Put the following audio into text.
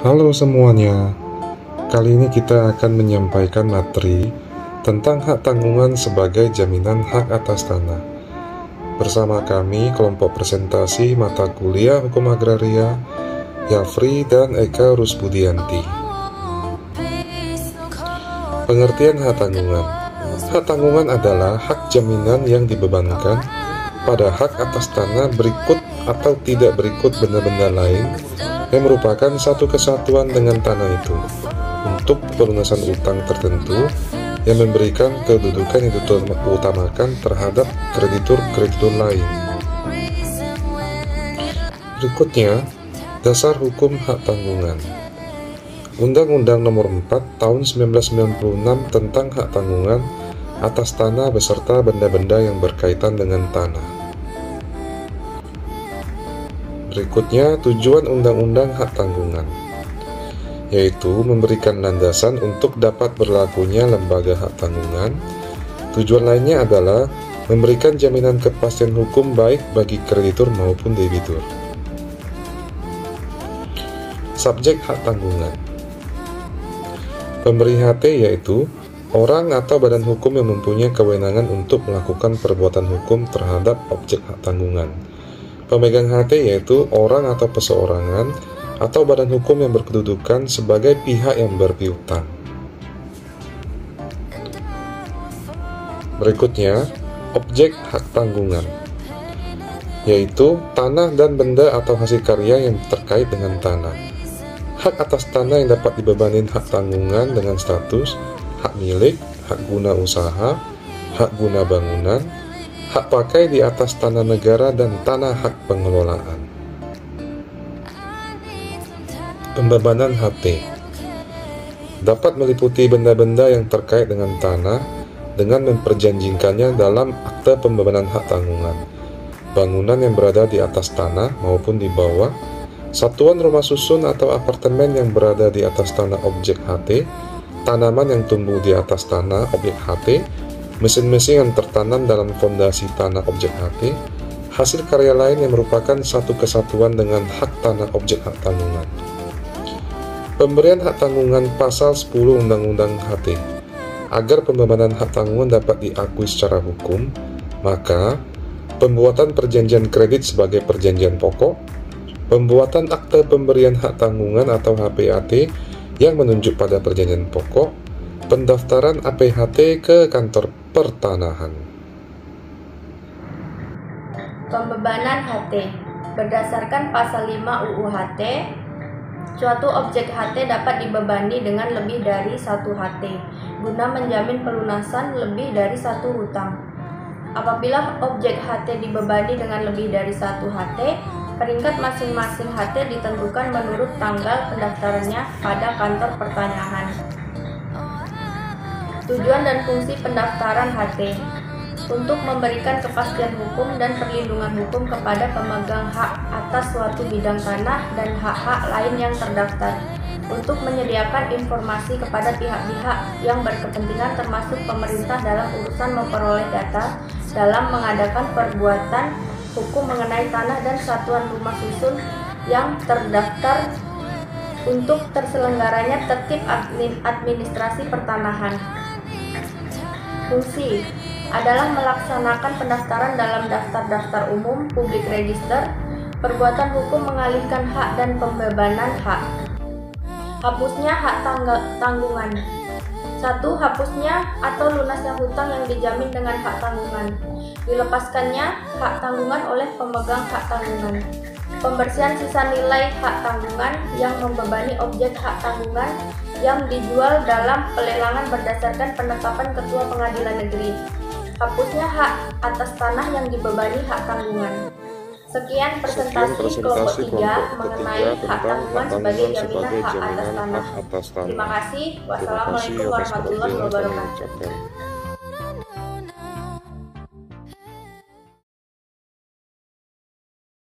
Halo semuanya, kali ini kita akan menyampaikan materi tentang hak tanggungan sebagai jaminan hak atas tanah. Bersama kami, kelompok presentasi mata kuliah Hukum Agraria, Yafri dan Eka Rusbudianti. Pengertian hak tanggungan. Hak tanggungan adalah hak jaminan yang dibebankan pada hak atas tanah berikut atau tidak berikut benda-benda lain yang merupakan satu kesatuan dengan tanah itu untuk pelunasan utang tertentu yang memberikan kedudukan yang diutamakan terhadap kreditur-kreditur lain. Berikutnya, dasar hukum hak tanggungan. Undang-Undang Nomor 4 Tahun 1996 tentang hak tanggungan atas tanah beserta benda-benda yang berkaitan dengan tanah. Berikutnya, tujuan Undang-Undang Hak Tanggungan, yaitu memberikan landasan untuk dapat berlakunya lembaga hak tanggungan. Tujuan lainnya adalah memberikan jaminan kepastian hukum baik bagi kreditur maupun debitur. Subjek hak tanggungan. Pemberi HT yaitu orang atau badan hukum yang mempunyai kewenangan untuk melakukan perbuatan hukum terhadap objek hak tanggungan. Pemegang HT yaitu orang atau perseorangan atau badan hukum yang berkedudukan sebagai pihak yang berpiutang. Berikutnya, objek hak tanggungan, yaitu tanah dan benda atau hasil karya yang terkait dengan tanah. Hak atas tanah yang dapat dibebani hak tanggungan dengan status hak milik, hak guna usaha, hak guna bangunan, hak pakai di atas tanah negara, dan tanah hak pengelolaan. Pembebanan HT dapat meliputi benda-benda yang terkait dengan tanah dengan memperjanjikannya dalam akte pembebanan hak tanggungan, bangunan yang berada di atas tanah maupun di bawah, satuan rumah susun atau apartemen yang berada di atas tanah objek HT, tanaman yang tumbuh di atas tanah objek HT, mesin-mesin yang tertanam dalam fondasi tanah objek HT, hasil karya lain yang merupakan satu kesatuan dengan hak tanah objek hak tanggungan. Pemberian hak tanggungan pasal 10 Undang-Undang HT. Agar pembebanan hak tanggungan dapat diakui secara hukum, maka pembuatan perjanjian kredit sebagai perjanjian pokok, pembuatan akte pemberian hak tanggungan atau HPAT yang menunjuk pada perjanjian pokok, pendaftaran APHT ke kantor pertanahan. Pembebanan HT. Berdasarkan pasal 5 UU HT, suatu objek HT dapat dibebani dengan lebih dari satu HT guna menjamin pelunasan lebih dari satu hutang. Apabila objek HT dibebani dengan lebih dari satu HT, peringkat masing-masing HT ditentukan menurut tanggal pendaftarannya pada kantor pertanahan. Tujuan dan fungsi pendaftaran HT untuk memberikan kepastian hukum dan perlindungan hukum kepada pemegang hak atas suatu bidang tanah dan hak-hak lain yang terdaftar, untuk menyediakan informasi kepada pihak-pihak yang berkepentingan termasuk pemerintah dalam urusan memperoleh data dalam mengadakan perbuatan hukum mengenai tanah dan satuan rumah susun yang terdaftar untuk terselenggaranya tertib administrasi pertanahan. Fungsi adalah melaksanakan pendaftaran dalam daftar-daftar umum, public register, perbuatan hukum mengalihkan hak dan pembebanan hak. Hapusnya hak tanggungan. 1. Hapusnya atau lunasnya hutang yang dijamin dengan hak tanggungan. Dilepaskannya hak tanggungan oleh pemegang hak tanggungan. Pembersihan sisa nilai hak tanggungan yang membebani objek hak tanggungan yang dijual dalam pelelangan berdasarkan penetapan Ketua Pengadilan Negeri. Hapusnya hak atas tanah yang dibebani hak tanggungan. Sekian presentasi kelompok 3 mengenai hak tanggungan sebagai jaminan hak atas tanah. Terima kasih. Wassalamualaikum warahmatullahi wabarakatuh.